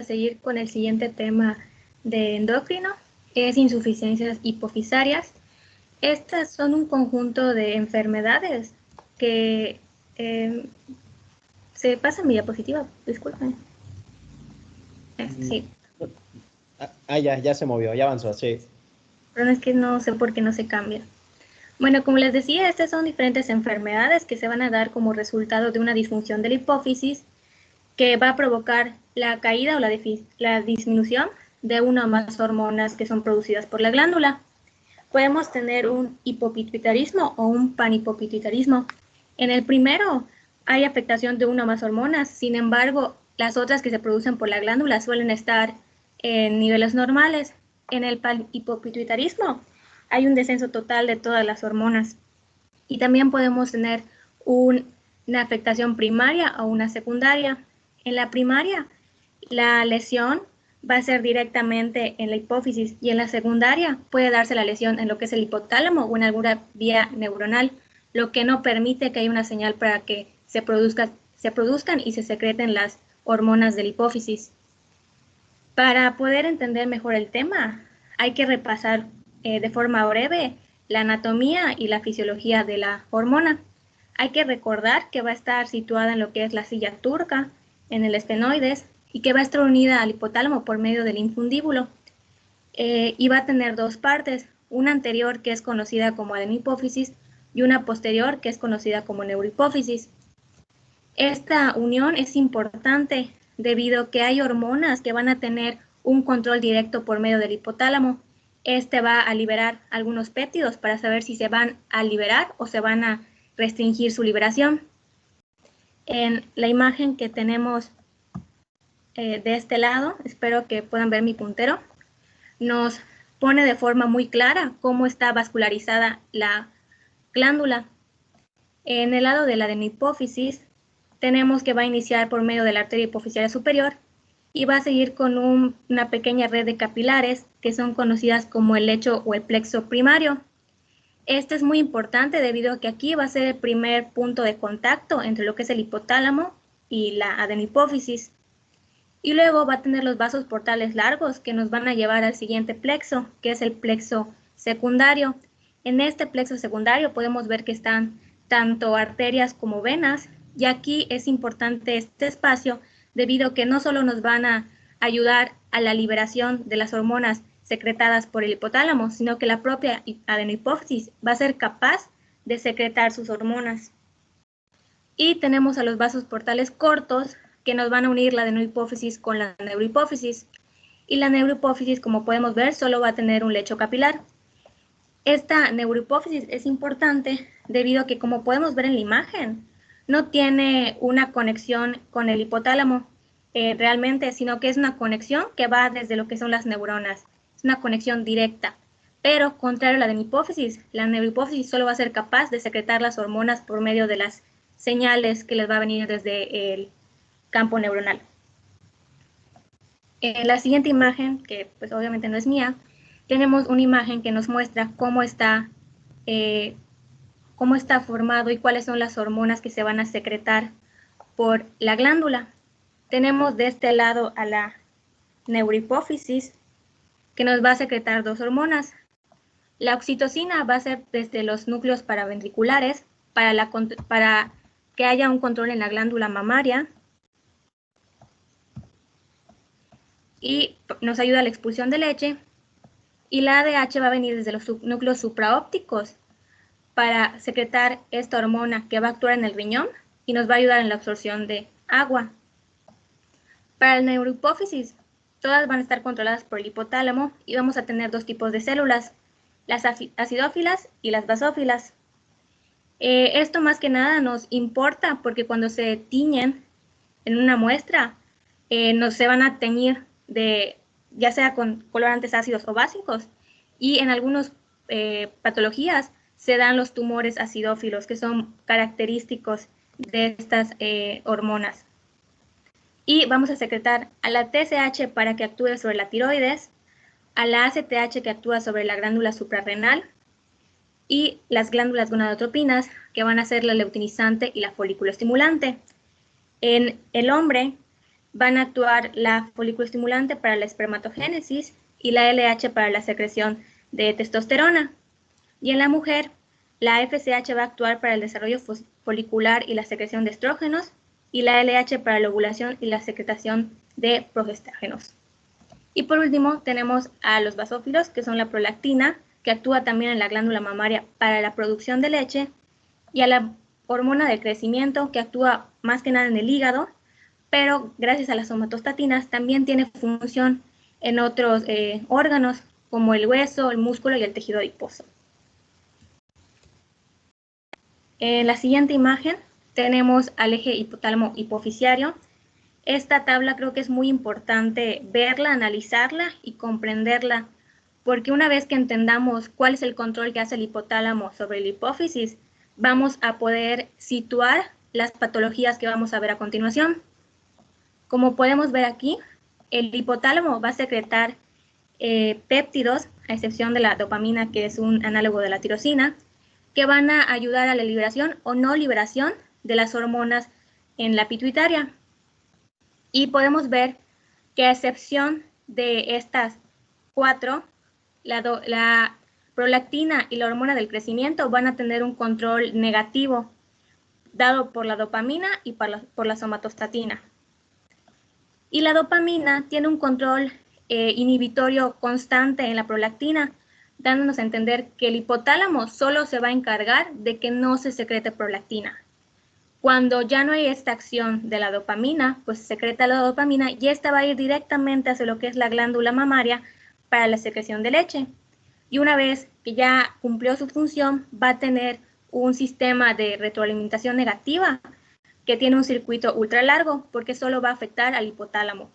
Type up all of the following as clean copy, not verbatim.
seguir con el siguiente tema de endocrino, es insuficiencias hipofisarias. Estas son un conjunto de enfermedades que se pasa en mi diapositiva, disculpen. Sí. Ya se movió, ya avanzó, sí. Pero es que no sé por qué no se cambia. Bueno, como les decía, estas son diferentes enfermedades que se van a dar como resultado de una disfunción de la hipófisis que va a provocar la caída o la disminución de una o más hormonas que son producidas por la glándula. Podemos tener un hipopituitarismo o un panhipopituitarismo. En el primero hay afectación de una o más hormonas, sin embargo, las otras que se producen por la glándula suelen estar en niveles normales. En el panhipopituitarismo hay un descenso total de todas las hormonas. Y también podemos tener una afectación primaria o una secundaria. En la primaria, la lesión va a ser directamente en la hipófisis y en la secundaria puede darse la lesión en lo que es el hipotálamo o en alguna vía neuronal, lo que no permite que haya una señal para que se produzcan y se secreten las hormonas de la hipófisis. Para poder entender mejor el tema, hay que repasar de forma breve la anatomía y la fisiología de la hormona. Hay que recordar que va a estar situada en lo que es la silla turca, en el esfenoides, y que va a estar unida al hipotálamo por medio del infundíbulo. Y va a tener dos partes, una anterior que es conocida como adenohipófisis y una posterior que es conocida como neurohipófisis. Esta unión es importante debido a que hay hormonas que van a tener un control directo por medio del hipotálamo. Este va a liberar algunos péptidos para saber si se van a liberar o se van a restringir su liberación. En la imagen que tenemos de este lado, espero que puedan ver mi puntero, nos pone de forma muy clara cómo está vascularizada la glándula. En el lado de la adenohipófisis tenemos que va a iniciar por medio de la arteria hipofisiaria superior y va a seguir con una pequeña red de capilares que son conocidas como el lecho o el plexo primario. Este es muy importante debido a que aquí va a ser el primer punto de contacto entre lo que es el hipotálamo y la adenohipófisis. Y luego va a tener los vasos portales largos que nos van a llevar al siguiente plexo, que es el plexo secundario. En este plexo secundario podemos ver que están tanto arterias como venas, y aquí es importante este espacio debido a que no solo nos van a ayudar a la liberación de las hormonas secretadas por el hipotálamo, sino que la propia adenohipófisis va a ser capaz de secretar sus hormonas. Y tenemos a los vasos portales cortos que nos van a unir la adenohipófisis con la neurohipófisis. Y la neurohipófisis, como podemos ver, solo va a tener un lecho capilar. Esta neurohipófisis es importante debido a que, como podemos ver en la imagen, no tiene una conexión con el hipotálamo realmente, sino que es una conexión que va desde lo que son las neuronas. Es una conexión directa. Pero, contrario a la adenohipófisis, la neurohipófisis solo va a ser capaz de secretar las hormonas por medio de las señales que les va a venir desde el campo neuronal. En la siguiente imagen, que pues obviamente no es mía, tenemos una imagen que nos muestra cómo está formado y cuáles son las hormonas que se van a secretar por la glándula. Tenemos de este lado a la neurohipófisis, que nos va a secretar dos hormonas. La oxitocina va a ser desde los núcleos paraventriculares para que haya un control en la glándula mamaria y nos ayuda a la expulsión de leche. Y la ADH va a venir desde los núcleos supraópticos para secretar esta hormona que va a actuar en el riñón y nos va a ayudar en la absorción de agua. Para el neurohipófisis, todas van a estar controladas por el hipotálamo y vamos a tener dos tipos de células, las acidófilas y las basófilas. Esto más que nada nos importa porque cuando se tiñen en una muestra, se van a teñir ya sea con colorantes ácidos o básicos, y en algunas patologías se dan los tumores acidófilos, que son característicos de estas hormonas. Y vamos a secretar a la TSH para que actúe sobre la tiroides, a la ACTH que actúa sobre la glándula suprarrenal, y las glándulas gonadotropinas, que van a ser la leutinizante y la folículo estimulante. En el hombre van a actuar la folículo estimulante para la espermatogénesis y la LH para la secreción de testosterona. Y en la mujer, la FSH va a actuar para el desarrollo folicular y la secreción de estrógenos, y la LH para la ovulación y la secretación de progestágenos. Y por último, tenemos a los basófilos, que son la prolactina, que actúa también en la glándula mamaria para la producción de leche, y a la hormona del crecimiento, que actúa más que nada en el hígado, pero gracias a las somatostatinas también tiene función en otros órganos, como el hueso, el músculo y el tejido adiposo. En la siguiente imagen tenemos al eje hipotálamo hipoficiario. Esta tabla creo que es muy importante verla, analizarla y comprenderla, porque una vez que entendamos cuál es el control que hace el hipotálamo sobre la hipófisis, vamos a poder situar las patologías que vamos a ver a continuación. Como podemos ver aquí, el hipotálamo va a secretar péptidos, a excepción de la dopamina, que es un análogo de la tirosina, que van a ayudar a la liberación o no liberación de las hormonas en la pituitaria. Y podemos ver que a excepción de estas cuatro, la prolactina y la hormona del crecimiento van a tener un control negativo dado por la dopamina y por la somatostatina. Y la dopamina tiene un control inhibitorio constante en la prolactina, dándonos a entender que el hipotálamo solo se va a encargar de que no se secrete prolactina. Cuando ya no hay esta acción de la dopamina, pues se secreta la dopamina y esta va a ir directamente hacia lo que es la glándula mamaria para la secreción de leche. Y una vez que ya cumplió su función, va a tener un sistema de retroalimentación negativa que tiene un circuito ultra largo porque solo va a afectar al hipotálamo.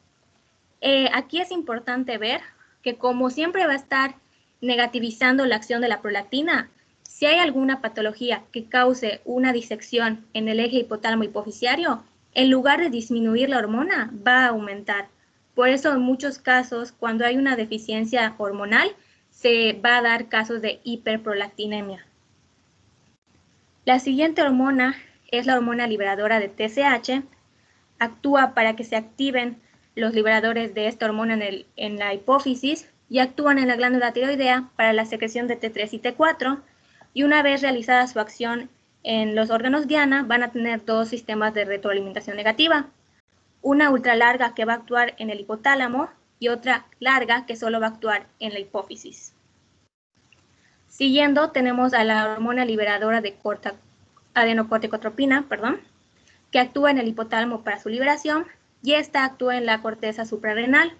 Aquí es importante ver que como siempre va a estar negativizando la acción de la prolactina, si hay alguna patología que cause una disección en el eje hipotálamo hipoficiario, en lugar de disminuir la hormona, va a aumentar. Por eso en muchos casos, cuando hay una deficiencia hormonal, se va a dar casos de hiperprolactinemia. La siguiente hormona es la hormona liberadora de TSH. Actúa para que se activen los liberadores de esta hormona en la hipófisis y actúan en la glándula tiroidea para la secreción de T3 y T4, y una vez realizada su acción en los órganos diana, van a tener dos sistemas de retroalimentación negativa. Una ultra larga que va a actuar en el hipotálamo y otra larga que solo va a actuar en la hipófisis. Siguiendo, tenemos a la hormona liberadora de adenocorticotropina, que actúa en el hipotálamo para su liberación, y esta actúa en la corteza suprarrenal,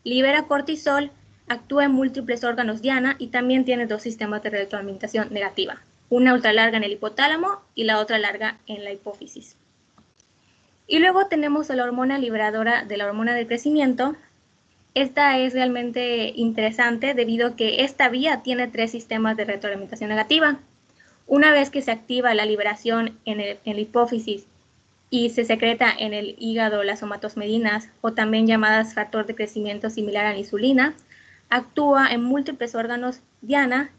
libera cortisol, actúa en múltiples órganos diana y también tiene dos sistemas de retroalimentación negativa, una ultra larga en el hipotálamo y la otra larga en la hipófisis. Y luego tenemos a la hormona liberadora de la hormona del crecimiento. Esta es realmente interesante debido a que esta vía tiene tres sistemas de retroalimentación negativa. Una vez que se activa la liberación en la hipófisis y se secreta en el hígado las somatosmedinas, o también llamadas factor de crecimiento similar a la insulina, actúa en múltiples órganos diana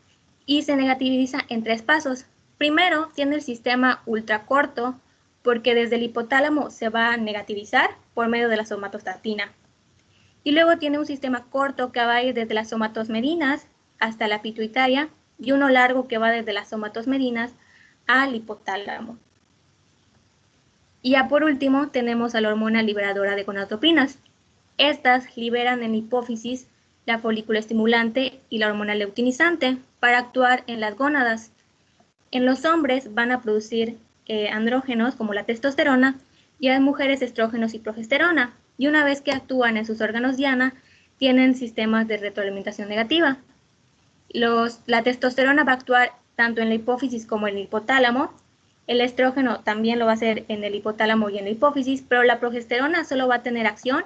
y se negativiza en tres pasos. Primero, tiene el sistema ultracorto, porque desde el hipotálamo se va a negativizar por medio de la somatostatina. Y luego tiene un sistema corto que va a ir desde las somatosmedinas hasta la pituitaria, y uno largo que va desde las somatosmedinas al hipotálamo. Y ya por último tenemos a la hormona liberadora de gonadotropinas. Estas liberan en la hipófisis la folículo estimulante y la hormona leutinizante para actuar en las gónadas. En los hombres van a producir andrógenos como la testosterona, y en mujeres estrógenos y progesterona. Y una vez que actúan en sus órganos diana, tienen sistemas de retroalimentación negativa. La testosterona va a actuar tanto en la hipófisis como en el hipotálamo. El estrógeno también lo va a hacer en el hipotálamo y en la hipófisis, pero la progesterona solo va a tener acción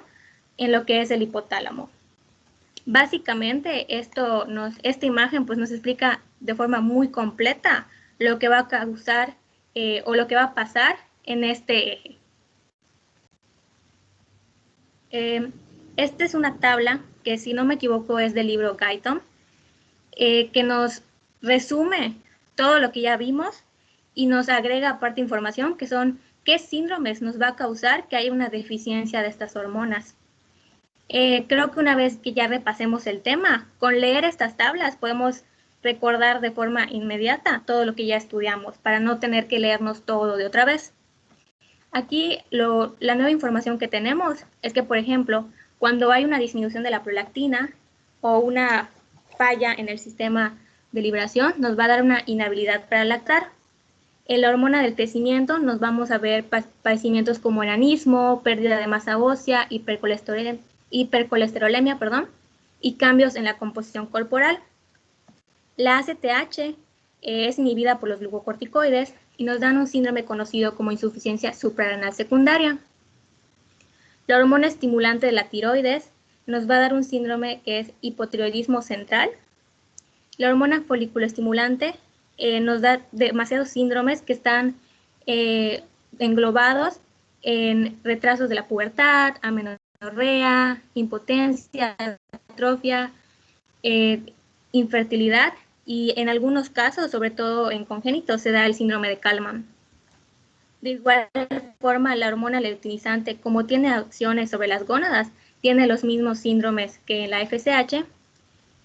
en lo que es el hipotálamo. Básicamente, esta imagen pues, nos explica de forma muy completa lo que va a causar o lo que va a pasar en este eje. Esta es una tabla que, si no me equivoco, es del libro Guyton, que nos resume todo lo que ya vimos y nos agrega aparte información, que son qué síndromes nos va a causar que haya una deficiencia de estas hormonas. Creo que una vez que ya repasemos el tema, con leer estas tablas podemos recordar de forma inmediata todo lo que ya estudiamos para no tener que leernos todo de otra vez. Aquí la nueva información que tenemos es que, por ejemplo, cuando hay una disminución de la prolactina o una falla en el sistema de liberación, nos va a dar una inhabilidad para lactar. En la hormona del crecimiento nos vamos a ver padecimientos como enanismo, pérdida de masa ósea, hipercolesterolemia, y cambios en la composición corporal. La ACTH es inhibida por los glucocorticoides y nos dan un síndrome conocido como insuficiencia suprarrenal secundaria. La hormona estimulante de la tiroides nos va a dar un síndrome que es hipotiroidismo central. La hormona foliculoestimulante nos da demasiados síndromes que están englobados en retrasos de la pubertad, amenorrea, impotencia, atrofia, infertilidad, y en algunos casos, sobre todo en congénitos, se da el síndrome de Kallmann. De igual forma, la hormona luteinizante, como tiene acciones sobre las gónadas, tiene los mismos síndromes que la FSH,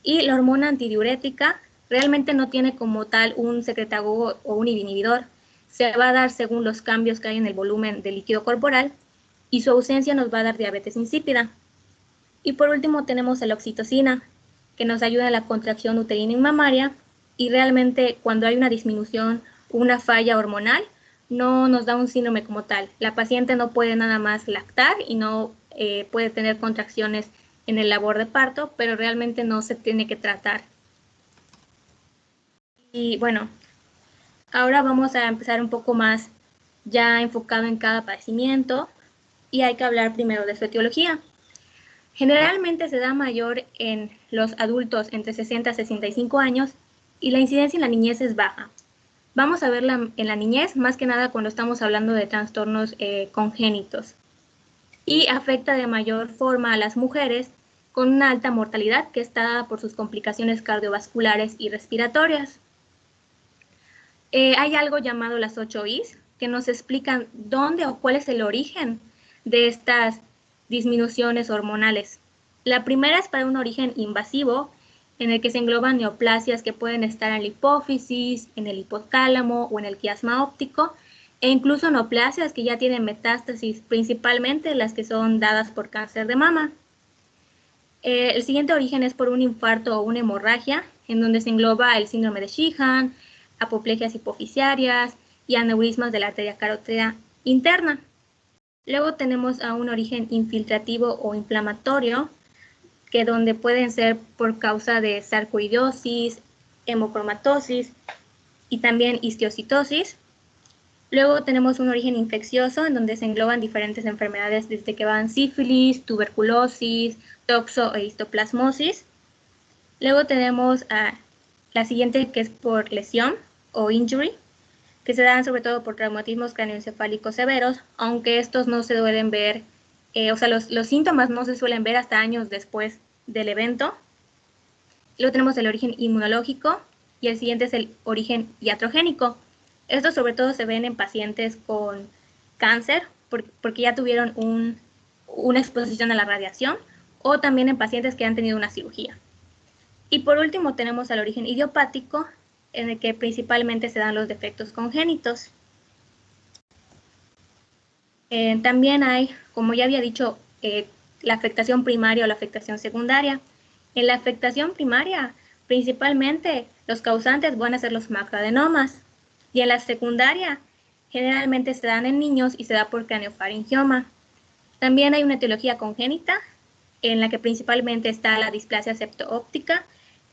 y la hormona antidiurética realmente no tiene como tal un secretagogo o un inhibidor. Se va a dar según los cambios que hay en el volumen del líquido corporal, y su ausencia nos va a dar diabetes insípida. Y por último tenemos la oxitocina, que nos ayuda en la contracción uterina y mamaria, y realmente cuando hay una disminución, una falla hormonal, no nos da un síndrome como tal. La paciente no puede nada más lactar y no puede tener contracciones en el labor de parto, pero realmente no se tiene que tratar. Y bueno, ahora vamos a empezar un poco más ya enfocado en cada padecimiento, y hay que hablar primero de su etiología. Generalmente se da mayor en los adultos entre 60 y 65 años, y la incidencia en la niñez es baja. Vamos a verla en la niñez, más que nada cuando estamos hablando de trastornos congénitos. Y afecta de mayor forma a las mujeres con una alta mortalidad que está dada por sus complicaciones cardiovasculares y respiratorias. Hay algo llamado las 8 Is, que nos explican dónde o cuál es el origen de estas disminuciones hormonales. La primera es para un origen invasivo, en el que se engloban neoplasias que pueden estar en la hipófisis, en el hipotálamo o en el quiasma óptico, e incluso neoplasias que ya tienen metástasis, principalmente las que son dadas por cáncer de mama. El siguiente origen es por un infarto o una hemorragia, en donde se engloba el síndrome de Sheehan, apoplegias hipofisiarias y aneurismas de la arteria carótida interna. Luego tenemos a un origen infiltrativo o inflamatorio, que donde pueden ser por causa de sarcoidosis, hemocromatosis y también histiocitosis. Luego tenemos un origen infeccioso, en donde se engloban diferentes enfermedades desde que van sífilis, tuberculosis, toxo e histoplasmosis. Luego tenemos la siguiente, que es por lesión o injury, que se dan sobre todo por traumatismos cráneoencefálicos severos, aunque estos no se suelen ver, los síntomas no se suelen ver hasta años después del evento. Luego tenemos el origen inmunológico, y el siguiente es el origen iatrogénico. Estos sobre todo se ven en pacientes con cáncer, porque ya tuvieron una exposición a la radiación, o también en pacientes que han tenido una cirugía. Y por último tenemos al origen idiopático, en el que principalmente se dan los defectos congénitos. También hay, como ya había dicho, la afectación primaria o la afectación secundaria. En la afectación primaria, principalmente los causantes van a ser los macroadenomas, y en la secundaria generalmente se dan en niños y se da por craneofaringioma. También hay una etiología congénita, en la que principalmente está la displasia septo-óptica.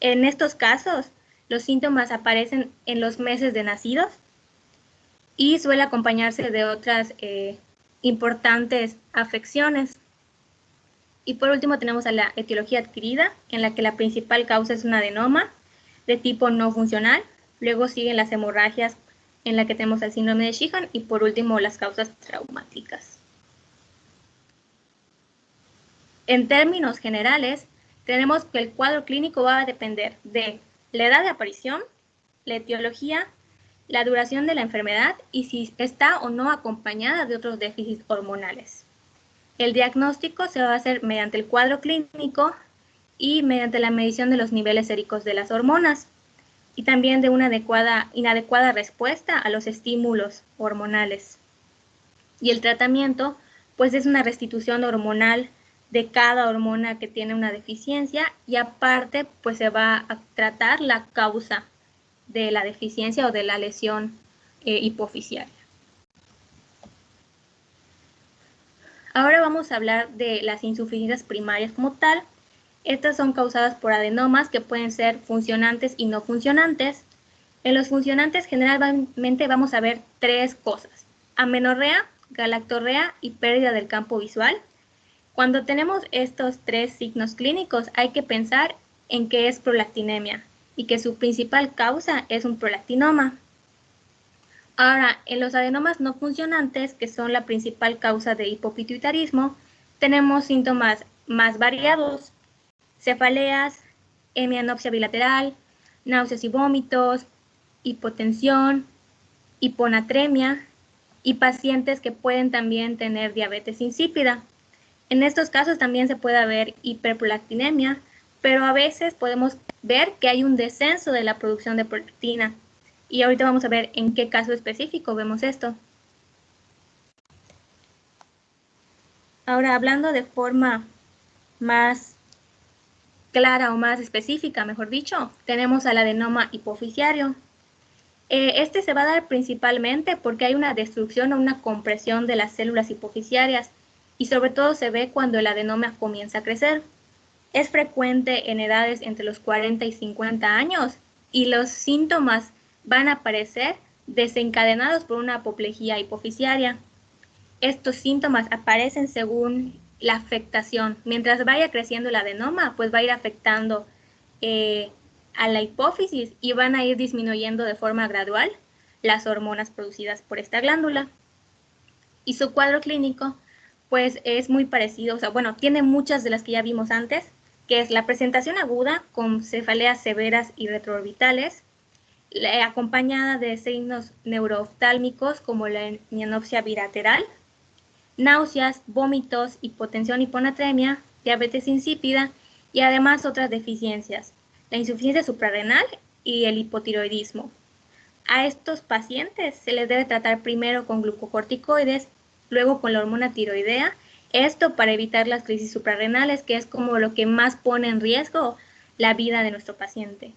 En estos casos, los síntomas aparecen en los meses de nacidos y suele acompañarse de otras importantes afecciones. Y por último tenemos a la etiología adquirida, en la que la principal causa es un adenoma de tipo no funcional. Luego siguen las hemorragias, en la que tenemos el síndrome de Sheehan, y por último las causas traumáticas. En términos generales, tenemos que el cuadro clínico va a depender de la edad de aparición, la etiología, la duración de la enfermedad y si está o no acompañada de otros déficits hormonales. El diagnóstico se va a hacer mediante el cuadro clínico y mediante la medición de los niveles séricos de las hormonas y también de una inadecuada respuesta a los estímulos hormonales. Y el tratamiento, pues es una restitución hormonal de cada hormona que tiene una deficiencia y aparte, pues se va a tratar la causa de la deficiencia o de la lesión hipofisiaria. Ahora vamos a hablar de las insuficiencias primarias como tal. Estas son causadas por adenomas que pueden ser funcionantes y no funcionantes. En los funcionantes generalmente vamos a ver tres cosas: amenorrea, galactorrea y pérdida del campo visual. Cuando tenemos estos tres signos clínicos hay que pensar en que es prolactinemia y que su principal causa es un prolactinoma. Ahora, en los adenomas no funcionantes, que son la principal causa de hipopituitarismo, tenemos síntomas más variados: cefaleas, hemianopsia bilateral, náuseas y vómitos, hipotensión, hiponatremia y pacientes que pueden también tener diabetes insípida. En estos casos también se puede ver hiperprolactinemia, pero a veces podemos ver que hay un descenso de la producción de prolactina. Y ahorita vamos a ver en qué caso específico vemos esto. Ahora, hablando de forma más clara o más específica, mejor dicho, tenemos al adenoma hipofisiario. Este se va a dar principalmente porque hay una destrucción o una compresión de las células hipofisiarias y sobre todo se ve cuando el adenoma comienza a crecer. Es frecuente en edades entre los 40 y 50 años y los síntomas van a aparecer desencadenados por una apoplejía hipofisiaria. Estos síntomas aparecen según la afectación. Mientras vaya creciendo el adenoma, pues va a ir afectando a la hipófisis y van a ir disminuyendo de forma gradual las hormonas producidas por esta glándula. Y su cuadro clínico, pues es muy parecido, o sea, bueno, tiene muchas de las que ya vimos antes, que es la presentación aguda con cefaleas severas y retroorbitales, acompañada de signos neurooftálmicos como la hemianopsia bilateral, náuseas, vómitos, hipotensión, hiponatremia, diabetes insípida y además otras deficiencias, la insuficiencia suprarrenal y el hipotiroidismo. A estos pacientes se les debe tratar primero con glucocorticoides, luego con la hormona tiroidea, esto para evitar las crisis suprarrenales, que es como lo que más pone en riesgo la vida de nuestro paciente.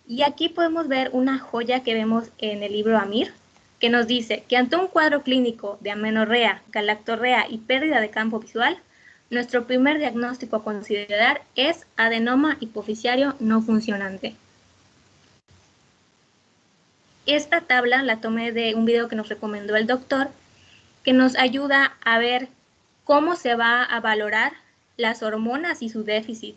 Y aquí podemos ver una joya que vemos en el libro AMIR, que nos dice que ante un cuadro clínico de amenorrea, galactorrea y pérdida de campo visual, nuestro primer diagnóstico a considerar es adenoma hipofisiario no funcionante. Esta tabla la tomé de un video que nos recomendó el doctor, que nos ayuda a ver cómo se va a valorar las hormonas y su déficit.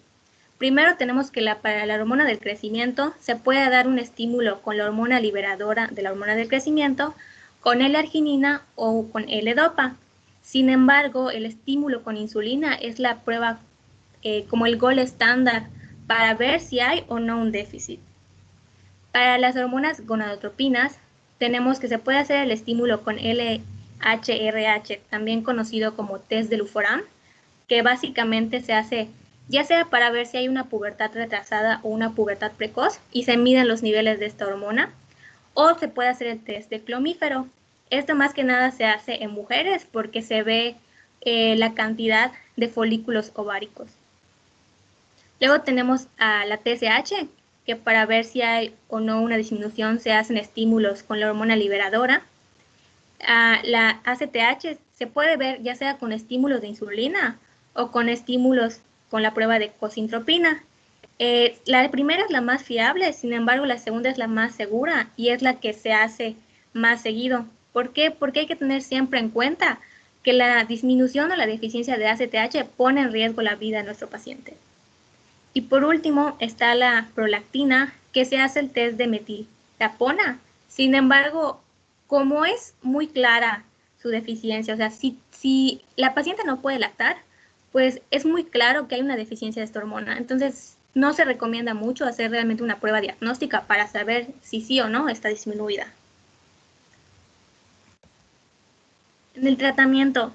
Primero tenemos que para la hormona del crecimiento se puede dar un estímulo con la hormona liberadora de la hormona del crecimiento, con L-arginina o con L-dopa. Sin embargo, el estímulo con insulina es la prueba como el gold estándar para ver si hay o no un déficit. Para las hormonas gonadotropinas, tenemos que se puede hacer el estímulo con LHRH, también conocido como test de Luforam, que básicamente se hace ya sea para ver si hay una pubertad retrasada o una pubertad precoz y se miden los niveles de esta hormona, o se puede hacer el test de clomífero. Esto más que nada se hace en mujeres porque se ve la cantidad de folículos ováricos. Luego tenemos a la TSH, que para ver si hay o no una disminución se hacen estímulos con la hormona liberadora. La ACTH se puede ver ya sea con estímulos de insulina o con estímulos con la prueba de cosintropina. La primera es la más fiable, sin embargo la segunda es la más segura y es la que se hace más seguido. ¿Por qué? Porque hay que tener siempre en cuenta que la disminución o la deficiencia de ACTH pone en riesgo la vida de nuestro paciente. Y por último está la prolactina, que se hace el test de metiltapona. Sin embargo, como es muy clara su deficiencia, o sea, si la paciente no puede lactar, pues es muy claro que hay una deficiencia de esta hormona. Entonces, no se recomienda mucho hacer realmente una prueba diagnóstica para saber si sí o no está disminuida. En el tratamiento,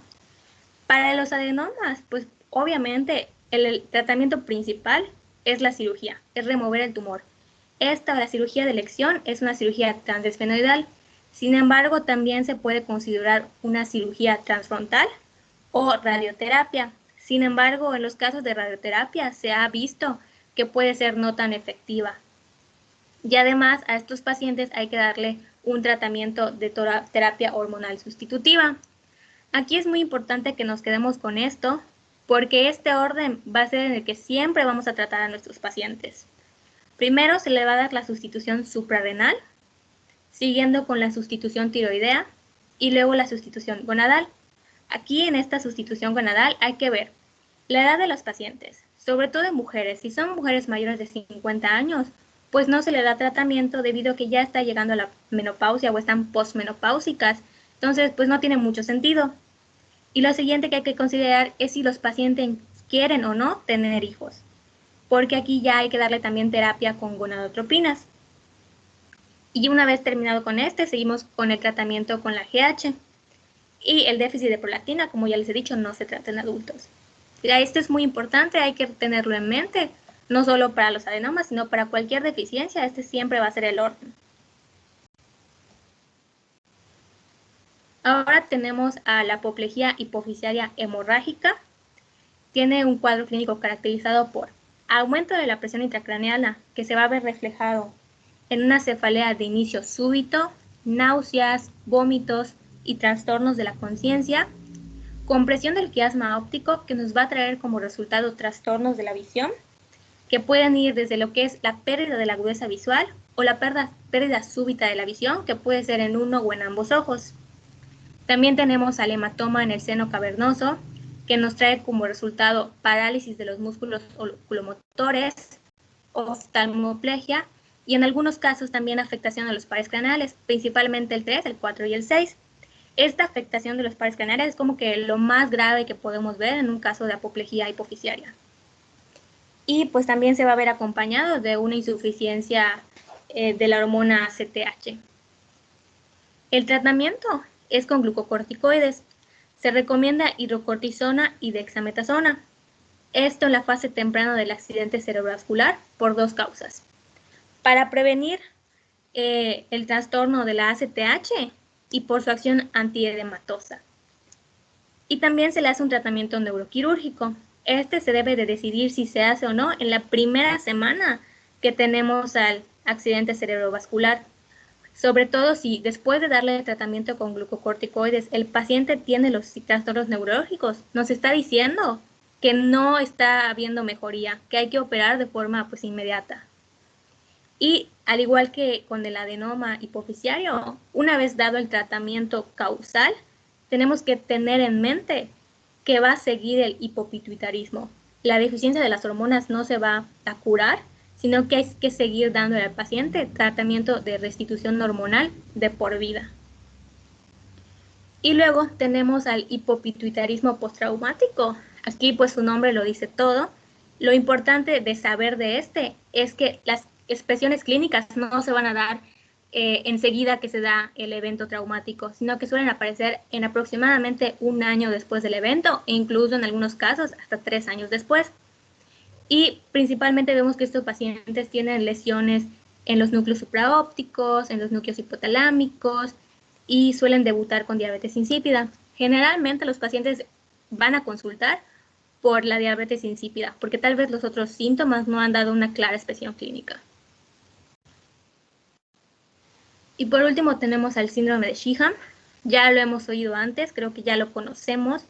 para los adenomas, pues obviamente el tratamiento principal es la cirugía, es remover el tumor. La cirugía de elección, es una cirugía transesfenoidal. Sin embargo, también se puede considerar una cirugía transfrontal o radioterapia. Sin embargo, en los casos de radioterapia se ha visto que puede ser no tan efectiva. Y además a estos pacientes hay que darle un tratamiento de terapia hormonal sustitutiva. Aquí es muy importante que nos quedemos con esto, porque este orden va a ser en el que siempre vamos a tratar a nuestros pacientes. Primero se le va a dar la sustitución suprarrenal, siguiendo con la sustitución tiroidea y luego la sustitución gonadal. Aquí en esta sustitución gonadal hay que ver la edad de los pacientes, sobre todo en mujeres. Si son mujeres mayores de 50 años, pues no se le da tratamiento debido a que ya está llegando a la menopausia o están postmenopáusicas. Entonces, pues no tiene mucho sentido. Y lo siguiente que hay que considerar es si los pacientes quieren o no tener hijos, porque aquí ya hay que darle también terapia con gonadotropinas. Y una vez terminado con seguimos con el tratamiento con la GH. Y el déficit de prolactina, como ya les he dicho, no se trata en adultos. Esto es muy importante, hay que tenerlo en mente, no solo para los adenomas, sino para cualquier deficiencia, este siempre va a ser el orden. Ahora tenemos a la apoplejía hipofisiaria hemorrágica. Tiene un cuadro clínico caracterizado por aumento de la presión intracraneana, que se va a ver reflejado en una cefalea de inicio súbito, náuseas, vómitos y trastornos de la conciencia, compresión del quiasma óptico, que nos va a traer como resultado trastornos de la visión, que pueden ir desde lo que es la pérdida de la agudeza visual o la pérdida súbita de la visión, que puede ser en uno o en ambos ojos. También tenemos al hematoma en el seno cavernoso, que nos trae como resultado parálisis de los músculos oculomotores, oftalmoplegia, y en algunos casos también afectación de los pares craneales, principalmente el 3, el 4 y el 6. Esta afectación de los pares craneales es como que lo más grave que podemos ver en un caso de apoplejía hipofisiaria. Y pues también se va a ver acompañado de una insuficiencia de la hormona ACTH. El tratamiento es con glucocorticoides. Se recomienda hidrocortisona y dexametasona. Esto en la fase temprana del accidente cerebrovascular por dos causas. Para prevenir el trastorno de la ACTH y por su acción antiedematosa. Y también se le hace un tratamiento neuroquirúrgico. Este se debe de decidir si se hace o no en la primera semana que tenemos al accidente cerebrovascular. Sobre todo si después de darle el tratamiento con glucocorticoides el paciente tiene los trastornos neurológicos, nos está diciendo que no está habiendo mejoría, que hay que operar de forma pues inmediata. Y al igual que con el adenoma hipofisiario, una vez dado el tratamiento causal, tenemos que tener en mente que va a seguir el hipopituitarismo. La deficiencia de las hormonas no se va a curar, sino que hay que seguir dándole al paciente tratamiento de restitución hormonal de por vida. Y luego tenemos al hipopituitarismo postraumático. Aquí pues su nombre lo dice todo. Lo importante de saber de este es que las expresiones clínicas no se van a dar enseguida que se da el evento traumático, sino que suelen aparecer en aproximadamente un año después del evento e incluso en algunos casos hasta 3 años después. Y principalmente vemos que estos pacientes tienen lesiones en los núcleos supraópticos, en los núcleos hipotalámicos y suelen debutar con diabetes insípida. Generalmente los pacientes van a consultar por la diabetes insípida, porque tal vez los otros síntomas no han dado una clara expresión clínica. Y por último tenemos al síndrome de Sheehan. Ya lo hemos oído antes, creo que ya lo conocemos.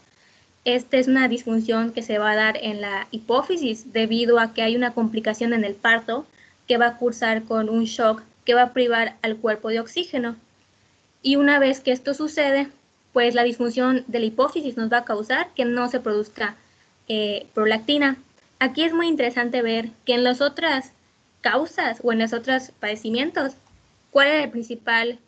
Esta es una disfunción que se va a dar en la hipófisis debido a que hay una complicación en el parto que va a cursar con un shock que va a privar al cuerpo de oxígeno. Y una vez que esto sucede, pues la disfunción de la hipófisis nos va a causar que no se produzca prolactina. Aquí es muy interesante ver que en las otras causas o en los otros padecimientos, ¿cuál es el principal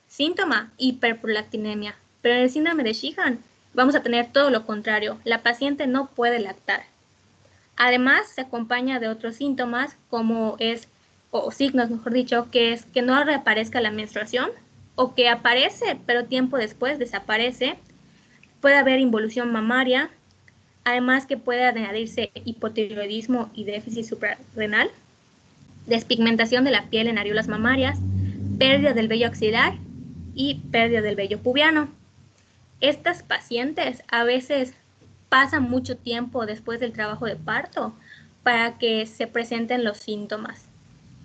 síntoma? Hiperprolactinemia. Pero en el síndrome de Sheehan vamos a tener todo lo contrario. La paciente no puede lactar. Además, se acompaña de otros síntomas como es, o signos mejor dicho, que es que no reaparezca la menstruación o que aparece pero tiempo después desaparece. Puede haber involución mamaria, además que puede añadirse hipotiroidismo y déficit suprarrenal, despigmentación de la piel en areolas mamarias, pérdida del vello axilar y pérdida del vello pubiano. Estas pacientes a veces pasan mucho tiempo después del trabajo de parto para que se presenten los síntomas.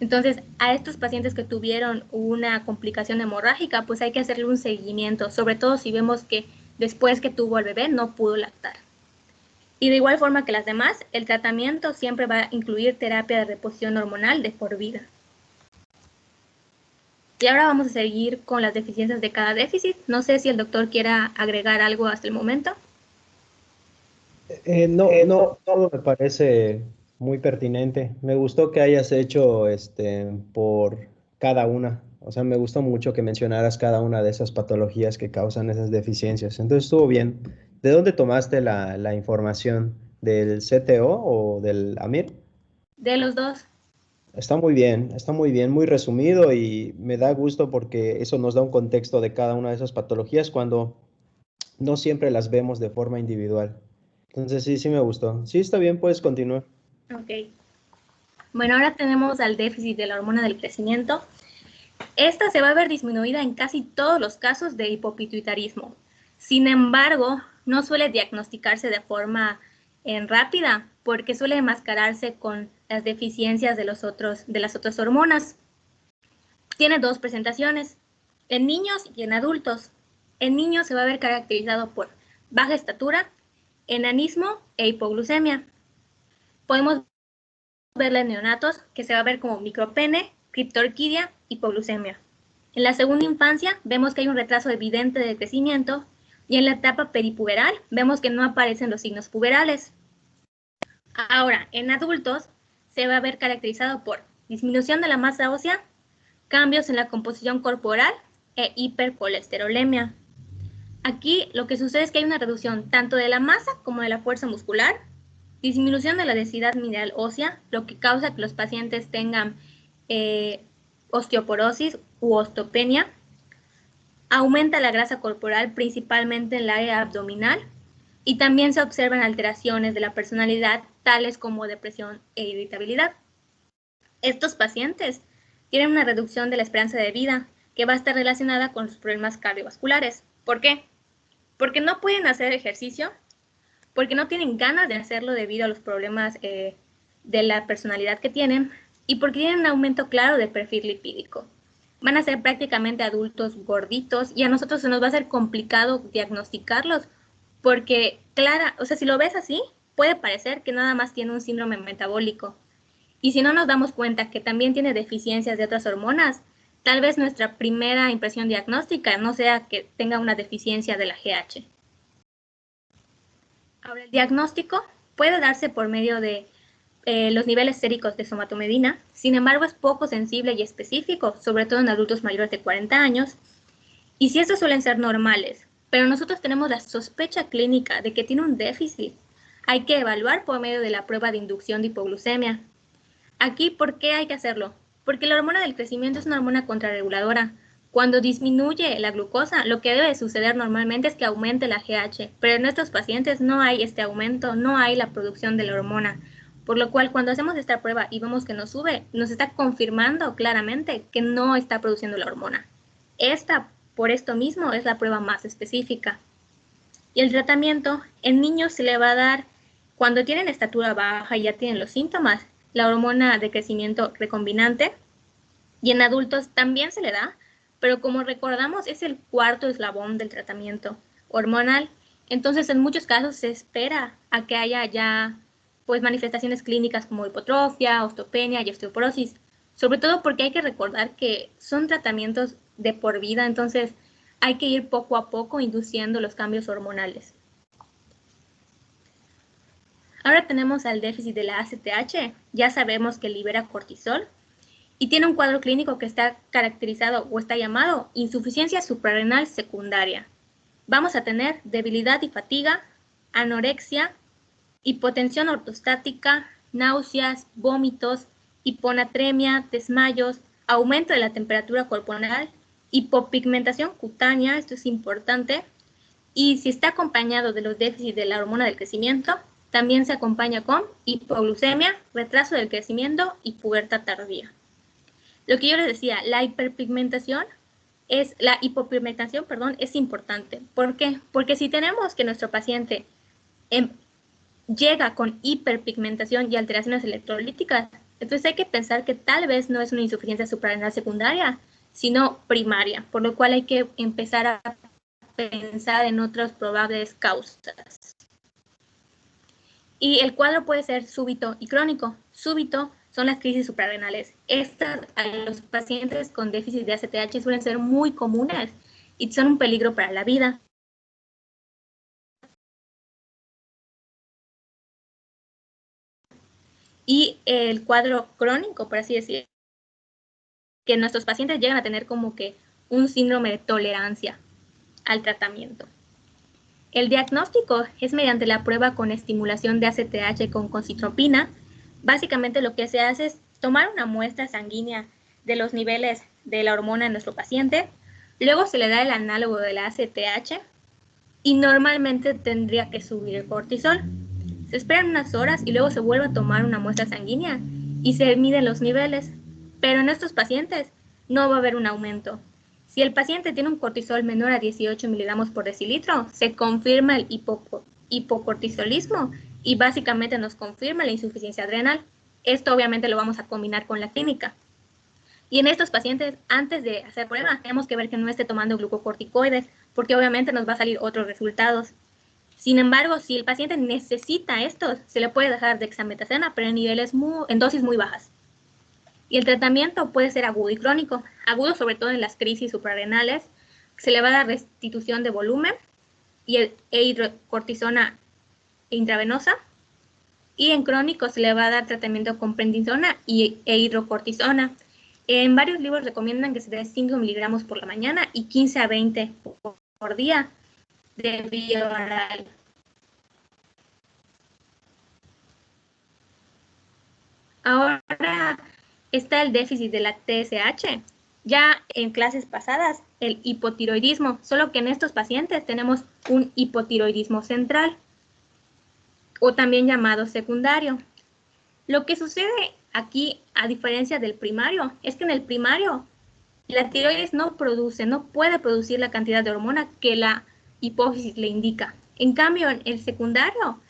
Entonces, a estos pacientes que tuvieron una complicación hemorrágica, pues hay que hacerle un seguimiento, sobre todo si vemos que después que tuvo al bebé no pudo lactar. Y de igual forma que las demás, el tratamiento siempre va a incluir terapia de reposición hormonal de por vida. Y ahora vamos a seguir con las deficiencias de cada déficit. No sé si el doctor quiera agregar algo hasta el momento. No, todo me parece muy pertinente. Me gustó que hayas hecho por cada una. O sea, me gustó mucho que mencionaras cada una de esas patologías que causan esas deficiencias. Entonces estuvo bien. ¿De dónde tomaste la información? ¿Del CTO o del AMIR? De los dos. Está muy bien, muy resumido y me da gusto porque eso nos da un contexto de cada una de esas patologías cuando no siempre las vemos de forma individual. Entonces sí, sí me gustó. Sí, está bien, puedes continuar. Ok. Bueno, ahora tenemos al déficit de la hormona del crecimiento. Esta se va a ver disminuida en casi todos los casos de hipopituitarismo. Sin embargo, no suele diagnosticarse de forma rápida porque suele enmascararse con las deficiencias de las otras hormonas. Tiene dos presentaciones, en niños y en adultos. En niños se va a ver caracterizado por baja estatura, enanismo e hipoglucemia. Podemos verla en neonatos, que se va a ver como micropene, criptorquidia, hipoglucemia. En la segunda infancia vemos que hay un retraso evidente de crecimiento y en la etapa peripuberal vemos que no aparecen los signos puberales. Ahora, en adultos se va a ver caracterizado por disminución de la masa ósea, cambios en la composición corporal e hipercolesterolemia. Aquí lo que sucede es que hay una reducción tanto de la masa como de la fuerza muscular, disminución de la densidad mineral ósea, lo que causa que los pacientes tengan osteoporosis u osteopenia. Aumenta la grasa corporal principalmente en el área abdominal y también se observan alteraciones de la personalidad tales como depresión e irritabilidad. Estos pacientes tienen una reducción de la esperanza de vida que va a estar relacionada con los problemas cardiovasculares. ¿Por qué? Porque no pueden hacer ejercicio, porque no tienen ganas de hacerlo debido a los problemas de la personalidad que tienen y porque tienen un aumento claro de perfil lipídico. Van a ser prácticamente adultos gorditos y a nosotros se nos va a hacer complicado diagnosticarlos porque, claro, o sea, si lo ves así, puede parecer que nada más tiene un síndrome metabólico. Y si no nos damos cuenta que también tiene deficiencias de otras hormonas, tal vez nuestra primera impresión diagnóstica no sea que tenga una deficiencia de la GH. Ahora, el diagnóstico puede darse por medio de los niveles séricos de somatomedina, sin embargo es poco sensible y específico, sobre todo en adultos mayores de 40 años, y si estos suelen ser normales, pero nosotros tenemos la sospecha clínica de que tiene un déficit, hay que evaluar por medio de la prueba de inducción de hipoglucemia. Aquí, ¿por qué hay que hacerlo? Porque la hormona del crecimiento es una hormona contrarreguladora. Cuando disminuye la glucosa, lo que debe suceder normalmente es que aumente la GH, pero en estos pacientes no hay este aumento, no hay la producción de la hormona. Por lo cual, cuando hacemos esta prueba y vemos que nos sube, nos está confirmando claramente que no está produciendo la hormona. Esta, por esto mismo, es la prueba más específica. Y el tratamiento en niños se le va a dar cuando tienen estatura baja y ya tienen los síntomas, la hormona de crecimiento recombinante, y en adultos también se le da, pero como recordamos es el cuarto eslabón del tratamiento hormonal, entonces en muchos casos se espera a que haya ya pues manifestaciones clínicas como hipotrofia, osteopenia y osteoporosis, sobre todo porque hay que recordar que son tratamientos de por vida, entonces hay que ir poco a poco induciendo los cambios hormonales. Ahora tenemos al déficit de la ACTH, ya sabemos que libera cortisol y tiene un cuadro clínico que está caracterizado o está llamado insuficiencia suprarrenal secundaria. Vamos a tener debilidad y fatiga, anorexia, hipotensión ortostática, náuseas, vómitos, hiponatremia, desmayos, aumento de la temperatura corporal, hipopigmentación cutánea, esto es importante, y si está acompañado de los déficits de la hormona del crecimiento, también se acompaña con hipoglucemia, retraso del crecimiento y pubertad tardía. Lo que yo les decía, la hipopigmentación es importante. ¿Por qué? Porque si tenemos que nuestro paciente llega con hiperpigmentación y alteraciones electrolíticas, entonces hay que pensar que tal vez no es una insuficiencia suprarrenal secundaria, sino primaria, por lo cual hay que empezar a pensar en otras probables causas. Y el cuadro puede ser súbito y crónico. Súbito son las crisis suprarrenales. Estas a los pacientes con déficit de ACTH suelen ser muy comunes y son un peligro para la vida. Y el cuadro crónico, por así decirlo, que nuestros pacientes llegan a tener como que un síndrome de tolerancia al tratamiento. El diagnóstico es mediante la prueba con estimulación de ACTH con concitropina. Básicamente lo que se hace es tomar una muestra sanguínea de los niveles de la hormona en nuestro paciente, luego se le da el análogo de la ACTH y normalmente tendría que subir el cortisol. Se esperan unas horas y luego se vuelve a tomar una muestra sanguínea y se miden los niveles, pero en estos pacientes no va a haber un aumento. Si el paciente tiene un cortisol menor a 18 miligramos por decilitro, se confirma el hipocortisolismo y básicamente nos confirma la insuficiencia adrenal. Esto obviamente lo vamos a combinar con la clínica. Y en estos pacientes, antes de hacer pruebas, tenemos que ver que no esté tomando glucocorticoides, porque obviamente nos va a salir otros resultados. Sin embargo, si el paciente necesita estos, se le puede dejar dexametasona, pero en niveles en dosis muy bajas. Y el tratamiento puede ser agudo y crónico. Agudo sobre todo en las crisis suprarrenales. Se le va a dar restitución de volumen y hidrocortisona intravenosa. Y en crónico se le va a dar tratamiento con prednisona e hidrocortisona. En varios libros recomiendan que se dé 5 miligramos por la mañana y 15 a 20 por día de vía oral. Ahora está el déficit de la TSH. Ya en clases pasadas, el hipotiroidismo, solo que en estos pacientes tenemos un hipotiroidismo central, o también llamado secundario. Lo que sucede aquí, a diferencia del primario, es que en el primario la tiroides no puede producir la cantidad de hormona que la hipófisis le indica. En cambio, en el secundario,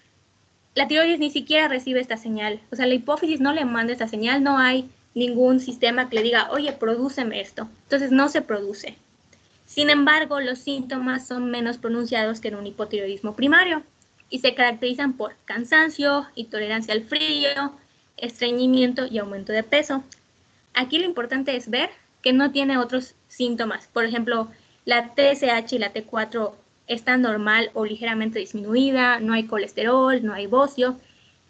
la tiroides ni siquiera recibe esta señal. O sea, la hipófisis no le manda esta señal, no hay ningún sistema que le diga, oye, prodúceme esto. Entonces no se produce. Sin embargo, los síntomas son menos pronunciados que en un hipotiroidismo primario y se caracterizan por cansancio, intolerancia al frío, estreñimiento y aumento de peso. Aquí lo importante es ver que no tiene otros síntomas. Por ejemplo, la TSH y la T4 está normal o ligeramente disminuida, no hay colesterol, no hay bocio.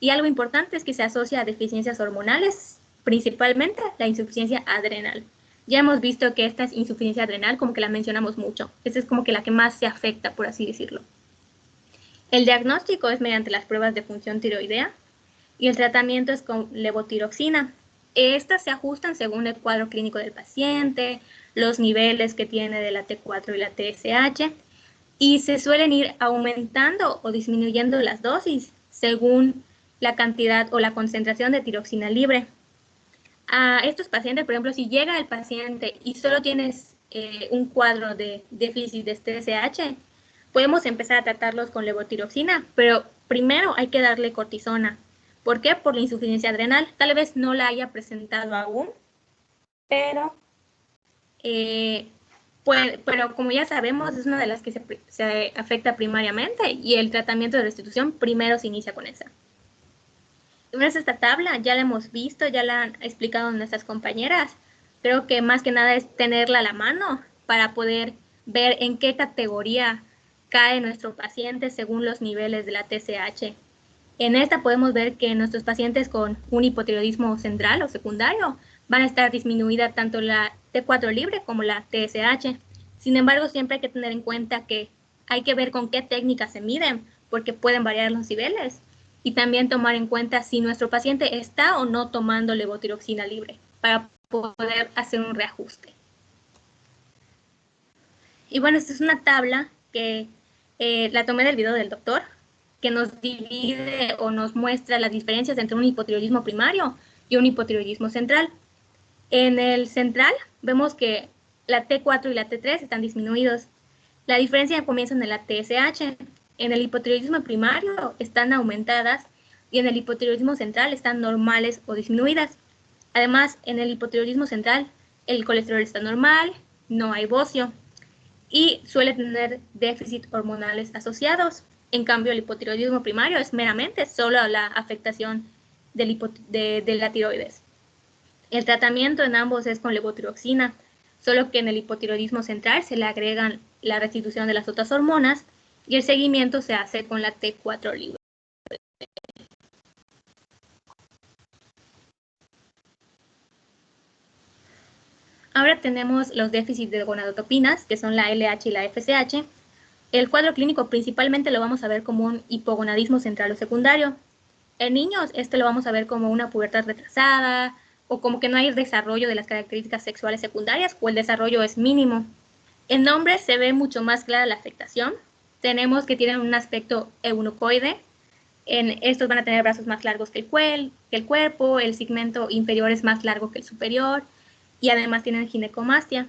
Y algo importante es que se asocia a deficiencias hormonales, principalmente la insuficiencia adrenal. Ya hemos visto que esta insuficiencia adrenal como que la mencionamos mucho. Esta es como que la que más se afecta, por así decirlo. El diagnóstico es mediante las pruebas de función tiroidea y el tratamiento es con levotiroxina. Estas se ajustan según el cuadro clínico del paciente, los niveles que tiene de la T4 y la TSH, y se suelen ir aumentando o disminuyendo las dosis según la cantidad o la concentración de tiroxina libre. A estos pacientes, por ejemplo, si llega el paciente y solo tienes un cuadro de déficit de TSH, podemos empezar a tratarlos con levotiroxina, pero primero hay que darle cortisona. ¿Por qué? Por la insuficiencia adrenal. Tal vez no la haya presentado aún, pero como ya sabemos, es una de las que se afecta primariamente y el tratamiento de restitución primero se inicia con esa. Esta tabla ya la hemos visto, ya la han explicado nuestras compañeras. Creo que más que nada es tenerla a la mano para poder ver en qué categoría cae nuestro paciente según los niveles de la TSH. En esta podemos ver que nuestros pacientes con un hipotiroidismo central o secundario van a estar disminuida tanto la T4 libre como la TSH. Sin embargo, siempre hay que tener en cuenta que hay que ver con qué técnicas se miden, porque pueden variar los niveles. y también tomar en cuenta si nuestro paciente está o no tomando levotiroxina libre para poder hacer un reajuste. Y bueno, esta es una tabla que la tomé del video del doctor, que nos divide o nos muestra las diferencias entre un hipotiroidismo primario y un hipotiroidismo central. En el central vemos que la T4 y la T3 están disminuidos. La diferencia comienza en la TSH. En el hipotiroidismo primario están aumentadas y en el hipotiroidismo central están normales o disminuidas. Además, en el hipotiroidismo central el colesterol está normal, no hay bocio y suele tener déficit hormonales asociados. En cambio, el hipotiroidismo primario es meramente solo la afectación de la tiroides. El tratamiento en ambos es con levotiroxina, solo que en el hipotiroidismo central se le agregan la restitución de las otras hormonas y el seguimiento se hace con la T4 libre. Ahora tenemos los déficits de gonadotropinas, que son la LH y la FSH. El cuadro clínico principalmente lo vamos a ver como un hipogonadismo central o secundario. En niños, lo vamos a ver como una pubertad retrasada o como que no hay desarrollo de las características sexuales secundarias o el desarrollo es mínimo. En hombres se ve mucho más clara la afectación. Tenemos que tienen un aspecto eunucoide. Estos van a tener brazos más largos que el cuerpo, el segmento inferior es más largo que el superior y además tienen ginecomastia.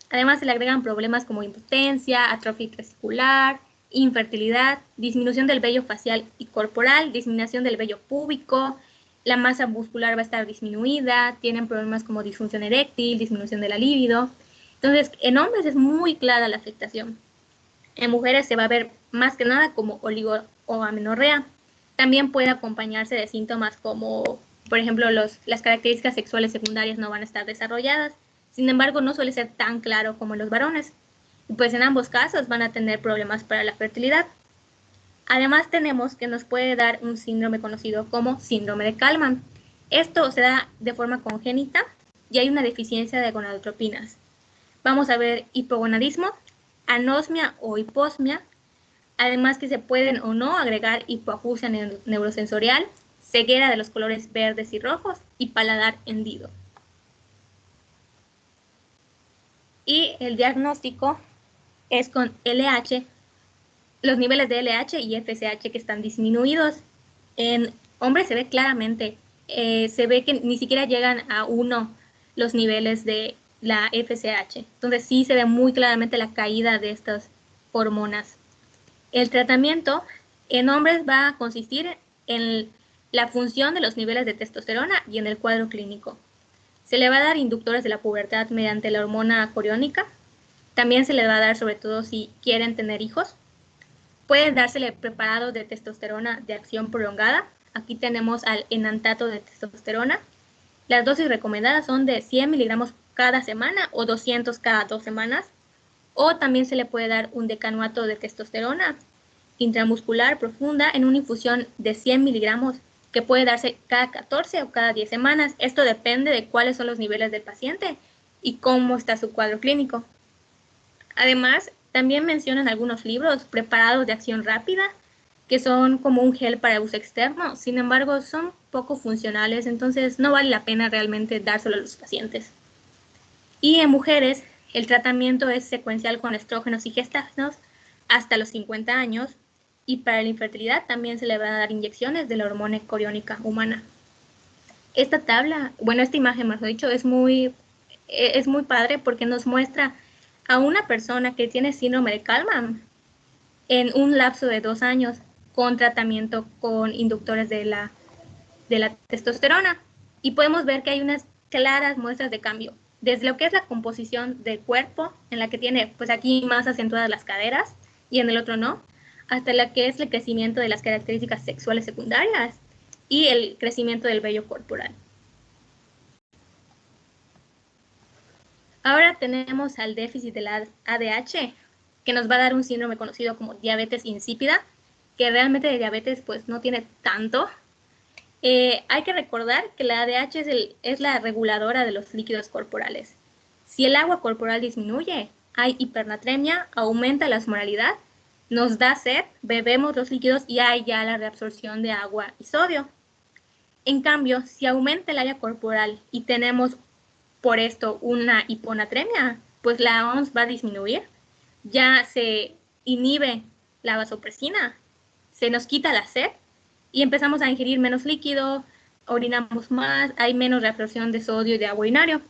Además se le agregan problemas como impotencia, atrofia testicular, infertilidad, disminución del vello facial y corporal, disminución del vello púbico, la masa muscular va a estar disminuida, tienen problemas como disfunción eréctil, disminución de la libido. Entonces, en hombres es muy clara la afectación. En mujeres se va a ver más que nada como oligo o amenorrea. También puede acompañarse de síntomas como, por ejemplo, las características sexuales secundarias no van a estar desarrolladas. Sin embargo, no suele ser tan claro como en los varones. Y pues en ambos casos van a tener problemas para la fertilidad. Además tenemos que nos puede dar un síndrome conocido como síndrome de Kallmann. Esto se da de forma congénita y hay una deficiencia de gonadotropinas. Vamos a ver hipogonadismo, anosmia o hiposmia, además que se pueden o no agregar hipoacusia neurosensorial, ceguera de los colores verdes y rojos y paladar hendido. Y el diagnóstico es con LH, los niveles de LH y FSH que están disminuidos. En hombres se ve claramente, se ve que ni siquiera llegan a 1 los niveles de la FSH. Entonces sí se ve muy claramente la caída de estas hormonas. El tratamiento en hombres va a consistir en la función de los niveles de testosterona y en el cuadro clínico. Se le va a dar inductores de la pubertad mediante la hormona coriónica. También se le va a dar sobre todo si quieren tener hijos. Puede dársele preparado de testosterona de acción prolongada. Aquí tenemos al enantato de testosterona. Las dosis recomendadas son de 100 miligramos cada semana o 200 cada 2 semanas. O también se le puede dar un decanuato de testosterona intramuscular profunda en una infusión de 100 miligramos que puede darse cada 14 o cada 10 semanas. Esto depende de cuáles son los niveles del paciente y cómo está su cuadro clínico. Además, también mencionan algunos libros preparados de acción rápida que son como un gel para uso externo, sin embargo son poco funcionales, entonces no vale la pena realmente dárselo a los pacientes. Y en mujeres, el tratamiento es secuencial con estrógenos y gestágenos hasta los 50 años, y para la infertilidad también se le van a dar inyecciones de la hormona coriónica humana. Esta tabla, bueno, esta imagen, mejor dicho, es muy padre porque nos muestra a una persona que tiene síndrome de Kallmann en un lapso de 2 años con tratamiento con inductores de la testosterona. Y podemos ver que hay unas claras muestras de cambio, desde lo que es la composición del cuerpo, en la que tiene pues aquí más acentuadas las caderas y en el otro no, hasta lo que es el crecimiento de las características sexuales secundarias y el crecimiento del vello corporal. Ahora tenemos al déficit de la ADH, que nos va a dar un síndrome conocido como diabetes insípida, que realmente de diabetes pues no tiene tanto. Hay que recordar que la ADH es la reguladora de los líquidos corporales. Si el agua corporal disminuye, hay hipernatremia, aumenta la osmolaridad, nos da sed, bebemos los líquidos y hay ya la reabsorción de agua y sodio. En cambio, si aumenta el área corporal y tenemos por esto una hiponatremia, pues la OMS va a disminuir, ya se inhibe la vasopresina, se nos quita la sed y empezamos a ingerir menos líquido, orinamos más, hay menos reabsorción de sodio y de agua urinario.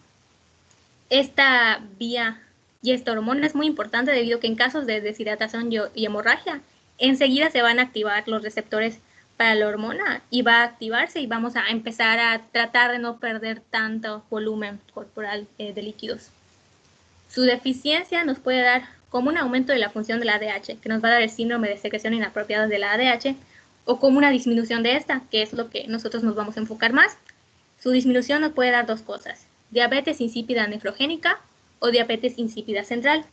Esta vía y esta hormona es muy importante debido a que en casos de deshidratación y hemorragia, enseguida se van a activar los receptores para la hormona y va a activarse y vamos a empezar a tratar de no perder tanto volumen corporal de líquidos. Su deficiencia nos puede dar como un aumento de la función de la ADH, que nos va a dar el síndrome de secreción inapropiada de la ADH, o como una disminución de esta, que es lo que nosotros nos vamos a enfocar más. Su disminución nos puede dar dos cosas: diabetes insípida nefrogénica o diabetes insípida central.